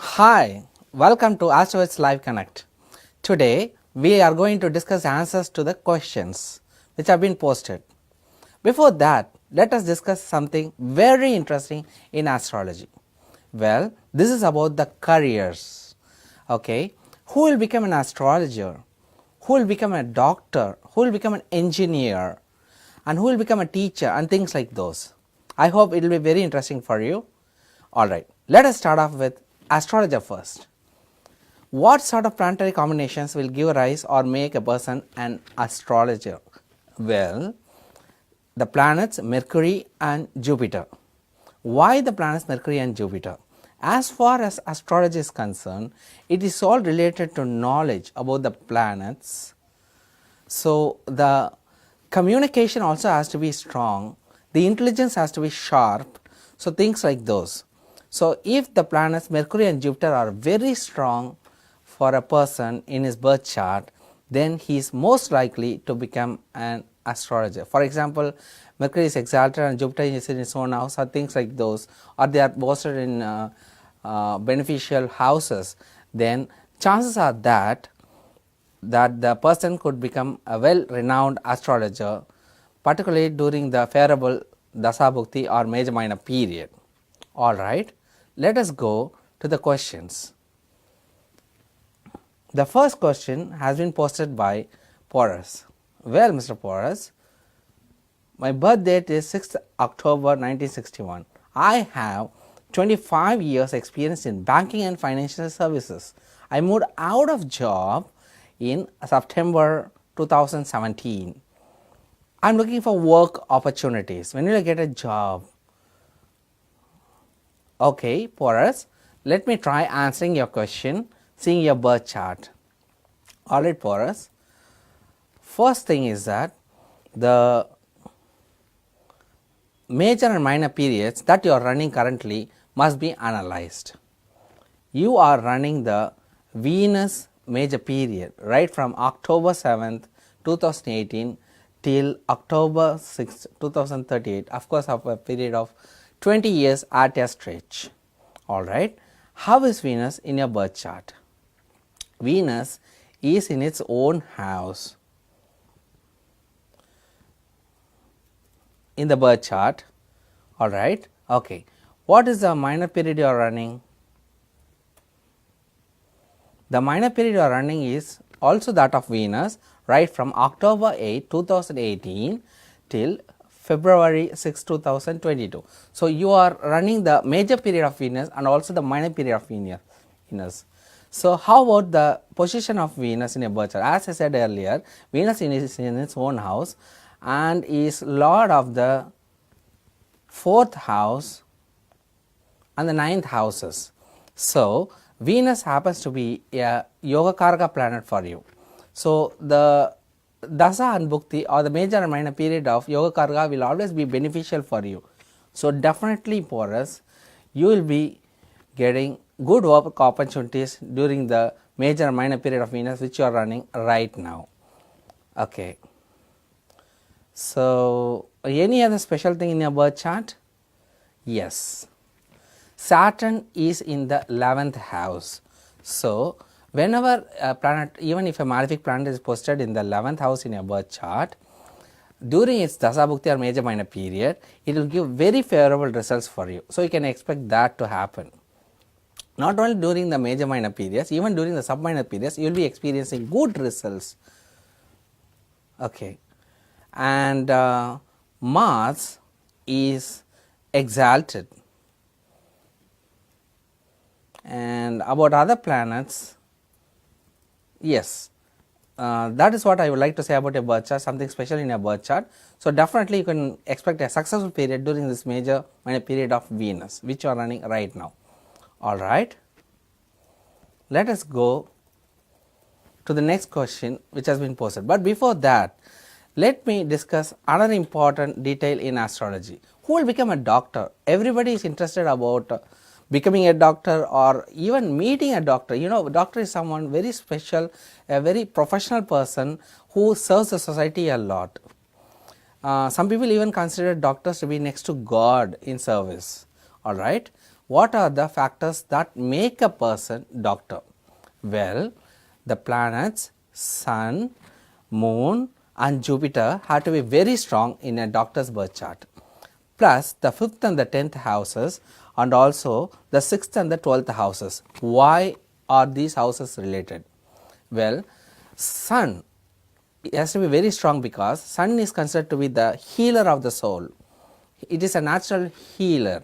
Hi, welcome to AstroVed's Live Connect. Today we are going to discuss answers to the questions which have been posted. Before that, let us discuss something very interesting in astrology. Well, this is about the careers. Okay, who will become an astrologer? Who will become a doctor? Who will become an engineer? And who will become a teacher and things like those. I hope it will be very interesting for you. Alright, let us start off with astrologer first. What sort of planetary combinations will give rise or make a person an astrologer? Well, the planets Mercury and Jupiter. Why the planets Mercury and Jupiter? As far as astrology is concerned, it is all related to knowledge about the planets. So, the communication also has to be strong, the intelligence has to be sharp, so things like those. So, if the planets Mercury and Jupiter are very strong for a person in his birth chart, then he is most likely to become an astrologer. For example, Mercury is exalted and Jupiter is in his own house, or things like those, or they are posted in beneficial houses, then chances are that the person could become a well renowned astrologer, particularly during the favorable Dasabhukti or major minor period. Alright, let us go to the questions. The first question has been posted by Porus. Well, Mr. Porus, my birth date is 6th October 1961. I have 25 years experience in banking and financial services. I moved out of job in September 2017. I am looking for work opportunities. When will I get a job? Okay, Porus, let me try answering your question, seeing your birth chart. Alright, Porus. First thing is that the major and minor periods that you are running currently must be analyzed. You are running the Venus major period right from October 7th 2018 till October 6th 2038, of course of a period of 20 years at a stretch. Alright, how is Venus in your birth chart? Venus is in its own house in the birth chart. Alright, okay. What is the minor period you are running? The minor period you are running is also that of Venus right from October 8, 2018 till February 6, 2022. So, you are running the major period of Venus and also the minor period of Venus. So, how about the position of Venus in a birth chart? As I said earlier, Venus is in its own house and is lord of the 4th house and the 9th houses. So, Venus happens to be a Yogakaraka planet for you. So, the Dasa and Bhukti or the major and minor period of Yogakaraka will always be beneficial for you. So, definitely Porus, you will be getting good work opportunities during the major and minor period of Venus which you are running right now. Okay. So, any other special thing in your birth chart? Yes. Saturn is in the 11th house. So, whenever a planet, even if a malefic planet is posted in the 11th house in your birth chart, during its Dasabhukti or major minor period, it will give very favorable results for you. So, you can expect that to happen. Not only during the major minor periods, even during the sub minor periods, you will be experiencing good results. Okay. And Mars is exalted. And about other planets, yes, that is what I would like to say about your birth chart, something special in your birth chart. So, definitely you can expect a successful period during this major minor period of Venus which you are running right now. Alright, let us go to the next question which has been posted, but before that let me discuss another important detail in astrology. Who will become a doctor? Everybody is interested about becoming a doctor or even meeting a doctor. You know, doctor is someone very special, a very professional person who serves the society a lot. Some people even consider doctors to be next to God in service. Alright, what are the factors that make a person doctor? Well, the planets, Sun, Moon and Jupiter have to be very strong in a doctor's birth chart, plus the 5th and the 10th houses and also the 6th and the 12th houses. Why are these houses related? Well, Sun has to be very strong because Sun is considered to be the healer of the soul. It is a natural healer.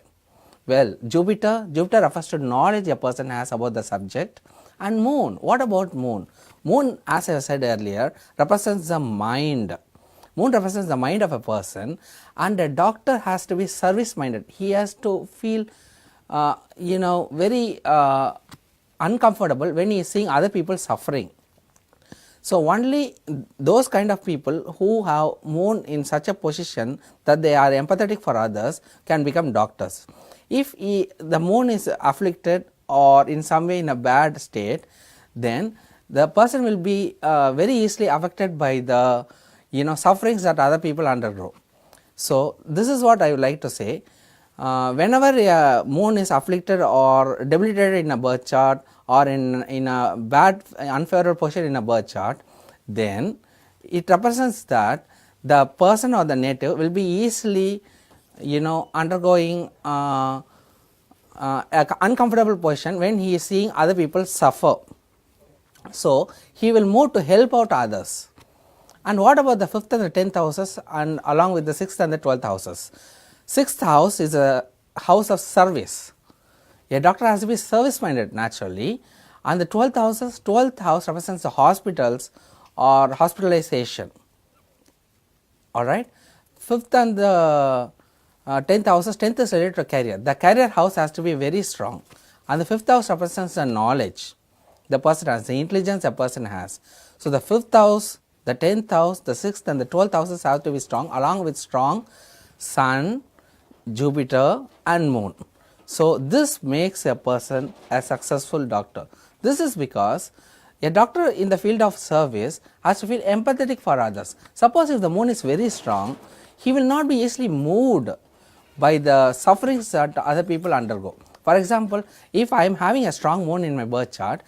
Well, Jupiter refers to knowledge a person has about the subject. And Moon, what about Moon? Moon, as I said earlier, represents the mind. Moon represents the mind of a person, and a doctor has to be service minded. He has to feel very uncomfortable when he is seeing other people suffering. So only those kind of people who have Moon in such a position that they are empathetic for others can become doctors. If the Moon is afflicted or in some way in a bad state, then the person will be very easily affected by the sufferings that other people undergo. So this is what I would like to say. Whenever a Moon is afflicted or debilitated in a birth chart or in a bad unfavorable position in a birth chart, then it represents that the person or the native will be easily undergoing an uncomfortable position when he is seeing other people suffer. So he will move to help out others. And what about the 5th and the 10th houses and along with the 6th and the 12th houses? 6th house is a house of service. A doctor has to be service minded naturally, and the 12th house represents the hospitals or hospitalization. Alright. 5th and the 10th houses, 10th is related to career. The career house has to be very strong, and the 5th house represents the knowledge the person has, the intelligence a person has. So the 5th house, the 10th house, the 6th and the 12th houses have to be strong, along with strong Sun, Jupiter and Moon. So this makes a person a successful doctor. This is because a doctor in the field of service has to feel empathetic for others. Suppose if the Moon is very strong, he will not be easily moved by the sufferings that other people undergo. For example, if I am having a strong Moon in my birth chart,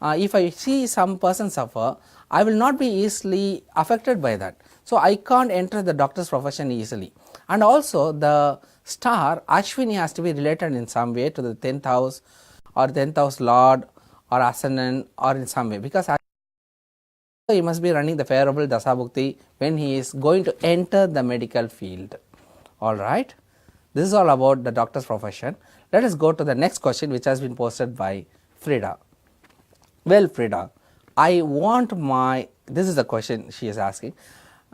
if I see some person suffer, I will not be easily affected by that. So I can't enter the doctor's profession easily. And also the star Ashwini has to be related in some way to the 10th house or 10th house lord or ascendant or in some way, because he must be running the favorable dasabhukti when he is going to enter the medical field. Alright, this is all about the doctor's profession. Let us go to the next question, which has been posted by Frida. Well, Frida, this is the question she is asking.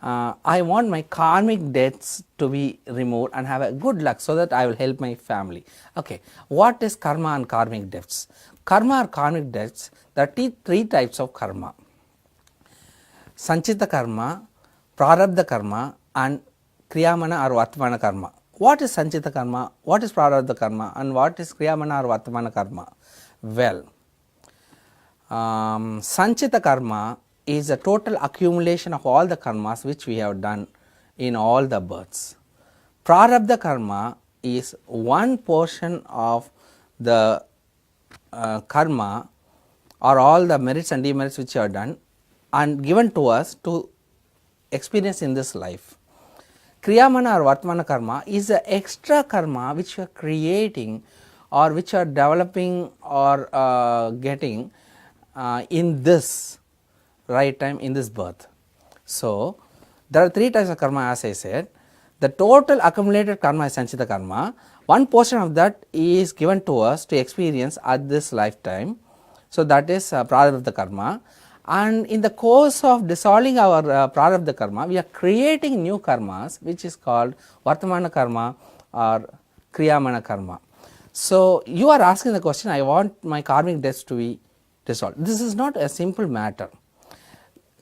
I want my karmic debts to be removed and have a good luck so that I will help my family. Okay, what is karma and karmic debts? Karma or karmic debts, there are three types of karma: Sanchita karma, Prarabdha karma and Kriyamana or Vartamana karma. What is Sanchita karma, what is Prarabdha karma and what is Kriyamana or Vartamana karma? Well, Sanchita karma is a total accumulation of all the karmas which we have done in all the births. Prarabdha karma is one portion of the karma or all the merits and demerits which are done and given to us to experience in this life. Kriyamana or Vartamana karma is the extra karma which you are creating or which you are developing or getting in this right time, in this birth. So there are three types of karma, as I said. The total accumulated karma is Sanchita karma. One portion of that is given to us to experience at this lifetime. So that is Prarabdha karma. And in the course of dissolving our Prarabdha karma, we are creating new karmas, which is called Vartamana karma or Kriyamana karma. So you are asking the question, I want my karmic debts to be dissolved. This is not a simple matter.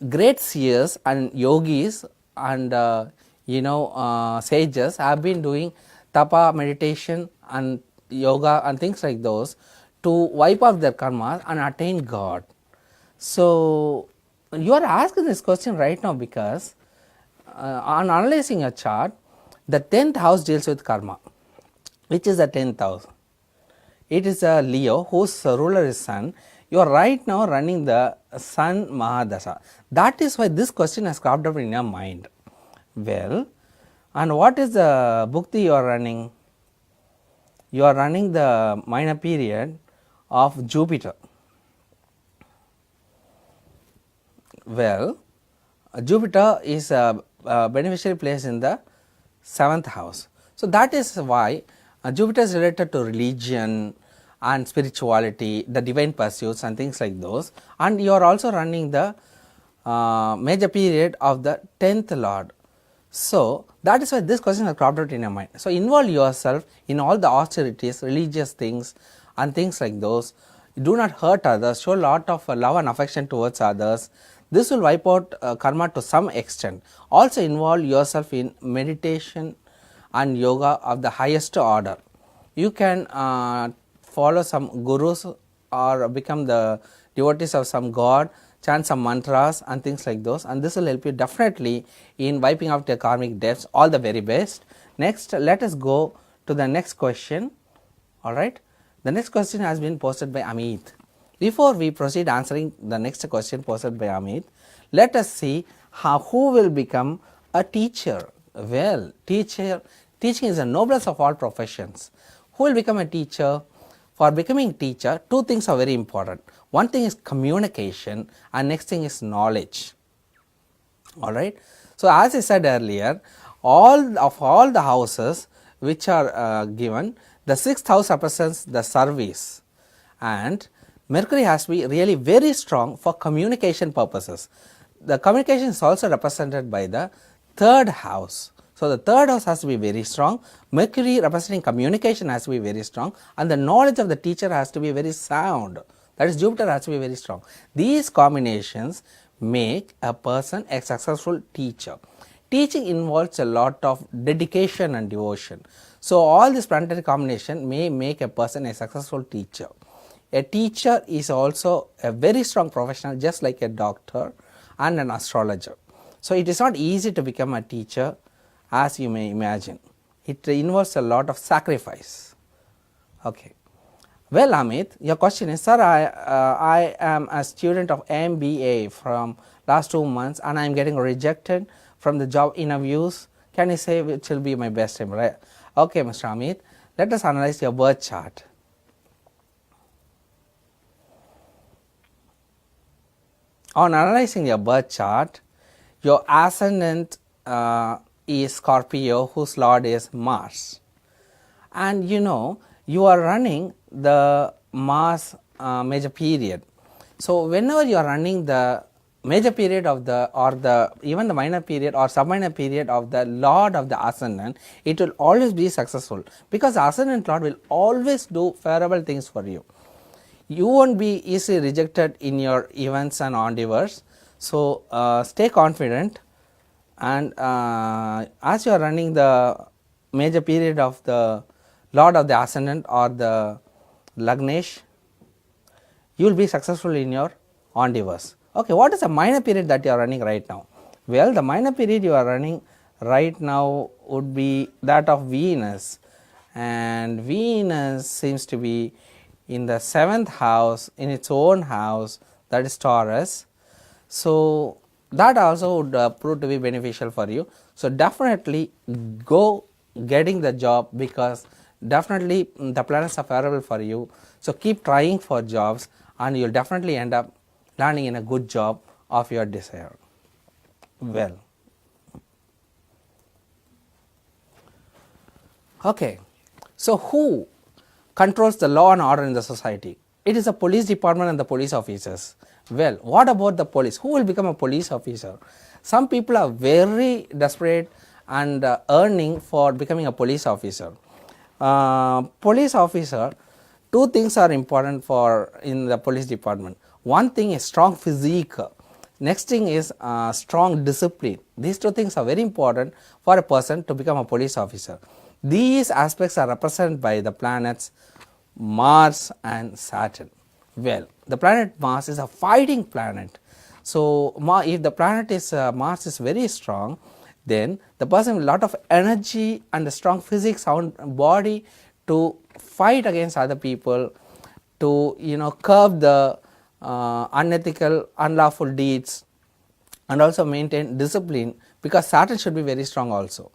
Great seers and yogis and sages have been doing tapa, meditation and yoga and things like those to wipe off their karmas and attain God. So you are asking this question right now because on analyzing a chart, the 10th house deals with karma. Which is the 10th house? it is a Leo whose ruler is Sun. You are right now running the Sun Mahadasha. That is why this question has cropped up in your mind. Well, and what is the Bhukti you are running? You are running the minor period of Jupiter. Well, Jupiter is a beneficiary place in the 7th house. So, that is why Jupiter is related to religion and spirituality, the divine pursuits and things like those, and you are also running the major period of the 10th lord. So, that is why this question has cropped out in your mind. So, involve yourself in all the austerities, religious things and things like those. Do not hurt others, show a lot of love and affection towards others. This will wipe out karma to some extent. Also involve yourself in meditation and yoga of the highest order. You can follow some gurus or become the devotees of some god, chant some mantras and things like those, and this will help you definitely in wiping out your karmic debts. All the very best. Next, let us go to the next question. Alright, the next question has been posted by Amit. Before we proceed answering the next question posted by Amit, let us see who will become a teacher. Well, teaching is the noblest of all professions. Who will become a teacher? For becoming teacher, two things are very important. One thing is communication and next thing is knowledge. Alright. So, as I said earlier, all the houses which are given, the 6th house represents the service, and Mercury has to be really very strong for communication purposes. The communication is also represented by the 3rd house. So, the 3rd house has to be very strong, Mercury representing communication has to be very strong, and the knowledge of the teacher has to be very sound, that is Jupiter has to be very strong. These combinations make a person a successful teacher. Teaching involves a lot of dedication and devotion. So, all this planetary combination may make a person a successful teacher. A teacher is also a very strong professional, just like a doctor and an astrologer. So, it is not easy to become a teacher as you may imagine. It involves a lot of sacrifice. Okay. Well, Amit, your question is, sir, I am a student of MBA from last 2 months and I am getting rejected from the job interviews. Can you say which will be my best time? Right? Okay, Mr. Amit, let us analyze your birth chart. On analyzing your birth chart, your ascendant is Scorpio, whose lord is Mars, and you are running the Mars major period. So, whenever you are running the major period of even the minor period or sub-minor period of the lord of the ascendant, it will always be successful, because the ascendant lord will always do favorable things for you. You won't be easily rejected in your events and endeavors. So, stay confident, and as you are running the major period of the lord of the ascendant or the Lagnesh, you will be successful in your endeavors. Okay, what is the minor period that you are running right now? Well, the minor period you are running right now would be that of Venus, and Venus seems to be in the 7th house, in its own house, that is Taurus. So, that also would prove to be beneficial for you. So, definitely go getting the job, because definitely the planets are favorable for you. So, keep trying for jobs and you will definitely end up landing in a good job of your desire. Well, okay. So, who controls the law and order in the society? It is the police department and the police officers. Well, what about the police? Who will become a police officer? Some people are very desperate and earning for becoming a police officer. Police officer, two things are important for in the police department. One thing is strong physique, next thing is strong discipline. These two things are very important for a person to become a police officer. These aspects are represented by the planets Mars and Saturn. Well, the planet Mars is a fighting planet. So, if the planet is Mars is very strong, then the person with a lot of energy and a strong physics, sound body to fight against other people, to curb the unethical, unlawful deeds, and also maintain discipline, because Saturn should be very strong also.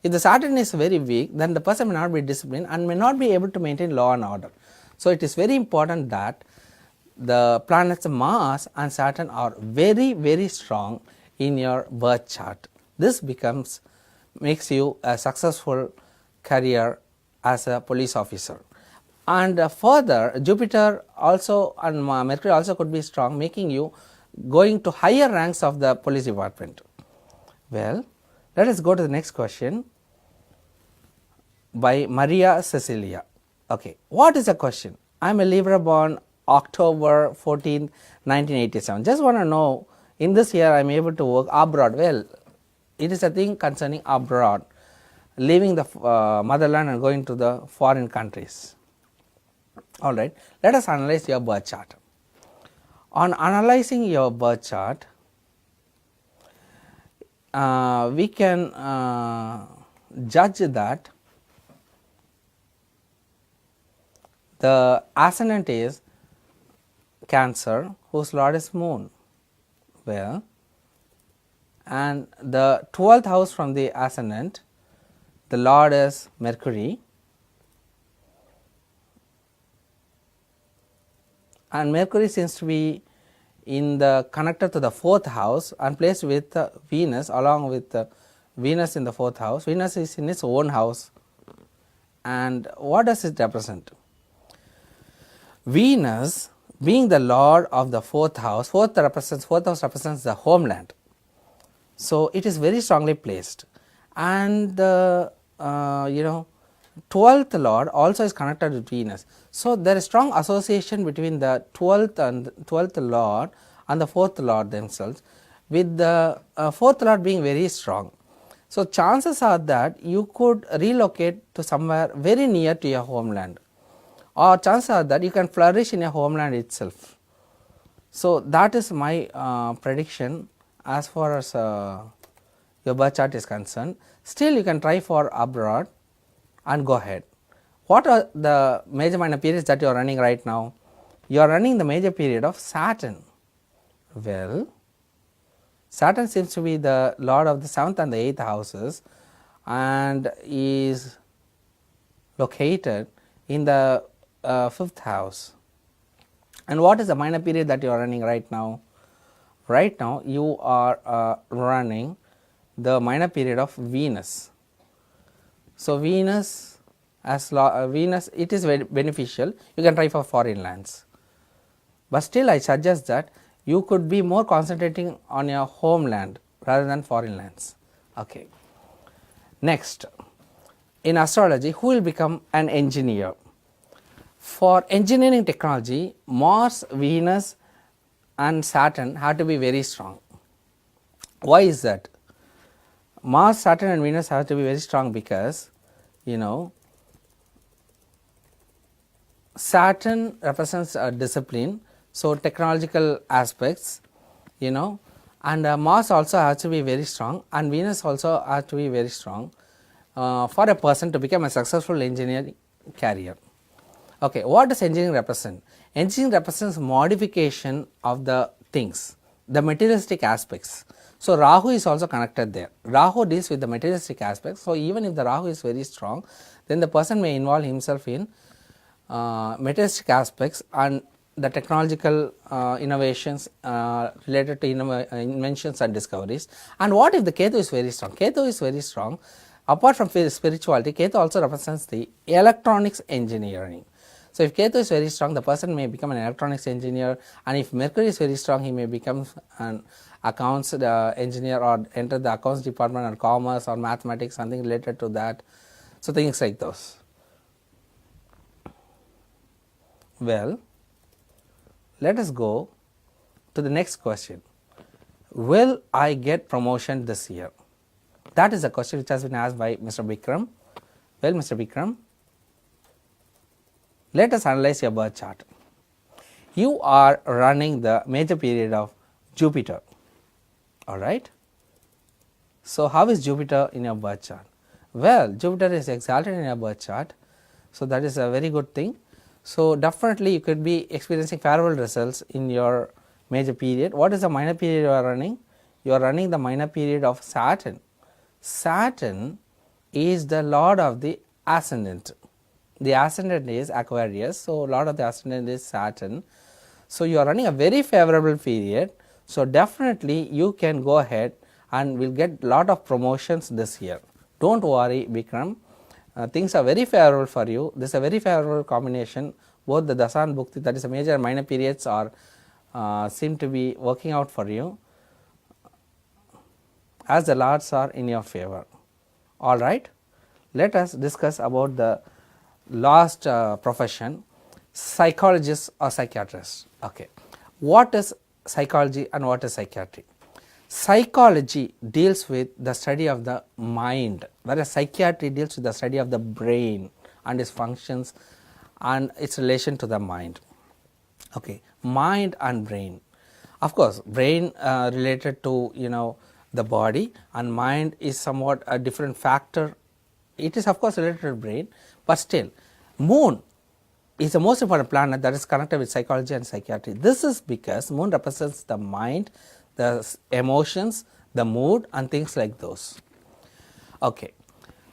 If the Saturn is very weak, then the person may not be disciplined and may not be able to maintain law and order. So it is very important that the planets Mars and Saturn are very, very strong in your birth chart. This makes you a successful career as a police officer. And further, Jupiter also and Mercury also could be strong, making you going to higher ranks of the police department. Well, let us go to the next question by Maria Cecilia. Okay, what is the question? I am a Libra born October 14, 1987. Just want to know, in this year I am able to work abroad. Well, it is a thing concerning abroad, leaving the motherland and going to the foreign countries. Alright, let us analyze your birth chart. On analyzing your birth chart, we can judge that the ascendant is Cancer, whose lord is Moon. Well, and the 12th house from the ascendant, the lord is Mercury, and Mercury seems to be in the connected to the 4th house and placed with Venus, along with Venus in the 4th house. Venus is in its own house, and what does it represent? Venus being the lord of the 4th house, 4th house represents the homeland. So it is very strongly placed, and the 12th lord also is connected with Venus. So there is strong association between the 12th lord and the 4th lord themselves, with the 4th lord being very strong. So chances are that you could relocate to somewhere very near to your homeland, or chances are that you can flourish in your homeland itself. So that is my prediction as far as your birth chart is concerned. Still you can try for abroad and go ahead. What are the major minor periods that you are running right now? You are running the major period of Saturn. Well, Saturn seems to be the lord of the 7th and the 8th houses, and is located in the 5th house. And what is the minor period that you are running right now? Right now you are running the minor period of Venus. So Venus, Venus, it is very beneficial. You can try for foreign lands, but still I suggest that you could be more concentrating on your homeland rather than foreign lands. Okay. Next, in astrology, who will become an engineer? For engineering technology, Mars, Venus and Saturn have to be very strong. Why is that? Mars, Saturn and Venus have to be very strong because Saturn represents discipline, so technological aspects, and Mars also has to be very strong, and Venus also has to be very strong for a person to become a successful engineering career. Okay, what does engineering represent? Engineering represents modification of the things, the materialistic aspects. So Rahu is also connected there. Rahu deals with the materialistic aspects. So even if the Rahu is very strong, then the person may involve himself in materialistic aspects and the technological innovations related to inventions and discoveries. And what if the Ketu is very strong? Ketu is very strong. Apart from spirituality, Ketu also represents the electronics engineering. So if Ketu is very strong, the person may become an electronics engineer, and if Mercury is very strong, he may become an accounts engineer or enter the accounts department or commerce or mathematics, something related to that. So things like those. Well, let us go to the next question. Will I get promotion this year? That is a question which has been asked by Mr. Bikram. Well, Mr. Bikram, let us analyze your birth chart. You are running the major period of Jupiter. Alright. So how is Jupiter in your birth chart? Well, Jupiter is exalted in your birth chart. So that is a very good thing. So definitely you could be experiencing favorable results in your major period. What is the minor period you are running? You are running the minor period of Saturn. Saturn is the lord of the ascendant. The ascendant is Aquarius, so lord of the ascendant is Saturn. So you are running a very favorable period. So definitely you can go ahead and will get lot of promotions this year. Don't worry, Bikram. Things are very favorable for you. This is a very favorable combination. Both the Dasa and Bhukti, that is a major and minor periods, are seem to be working out for you, as the lords are in your favor. All right, let us discuss about the last profession, psychologists or psychiatrists. Okay, what is psychology and what is psychiatry? Psychology deals with the study of the mind, whereas psychiatry deals with the study of the brain and its functions and its relation to the mind. Okay, mind and brain. Of course, brain related to the body, and mind is somewhat a different factor. It is of course related to brain, but still, moon is the most important planet that is connected with psychology and psychiatry. This is because moon represents the mind, the emotions, the mood and things like those. Okay,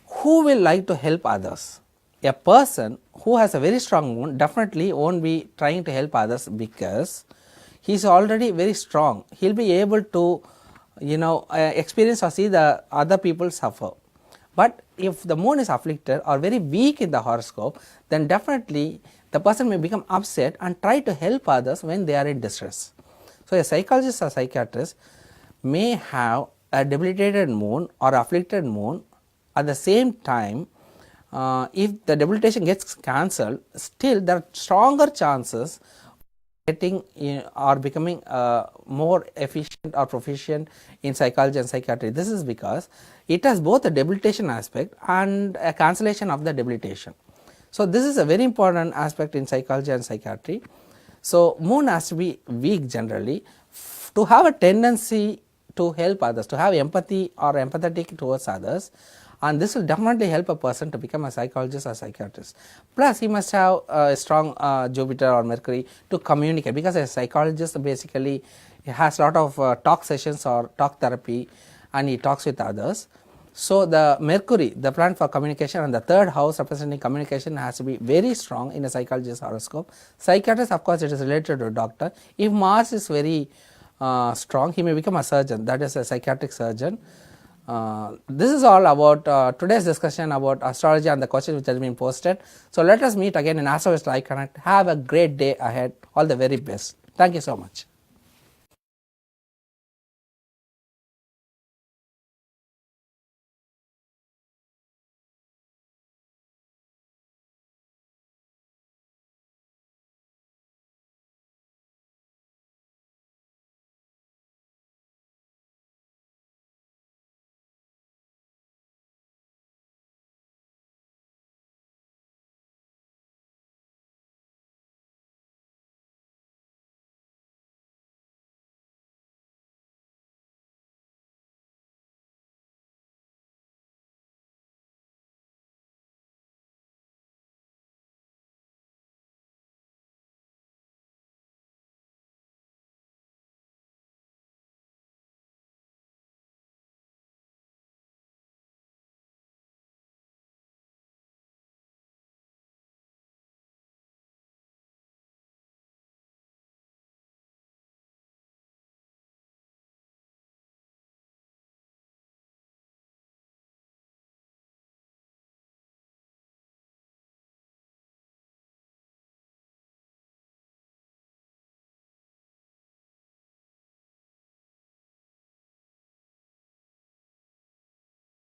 who will like to help others? A person who has a very strong moon definitely won't be trying to help others, because he is already very strong. He will be able to experience or see the other people suffer. But if the moon is afflicted or very weak in the horoscope, then definitely the person may become upset and try to help others when they are in distress. So a psychologist or psychiatrist may have a debilitated moon or afflicted moon. At the same time, if the debilitation gets cancelled, still there are stronger chances getting or becoming more efficient or proficient in psychology and psychiatry. This is because it has both a debilitation aspect and a cancellation of the debilitation. So this is a very important aspect in psychology and psychiatry. So moon has to be weak generally to have a tendency to help others, to have empathy or empathetic towards others, and this will definitely help a person to become a psychologist or psychiatrist. Plus he must have a strong Jupiter or Mercury to communicate, because a psychologist basically has a lot of talk sessions or talk therapy, and he talks with others. So the Mercury, the planet for communication, and the third house representing communication has to be very strong in a psychologist's horoscope. Psychiatrist, of course, it is related to a doctor. If Mars is very strong, he may become a surgeon, that is a psychiatric surgeon. This is all about today's discussion about astrology and the questions which has been posted. So let us meet again in AstroVed's Live Connect. Have a great day ahead. All the very best. Thank you so much.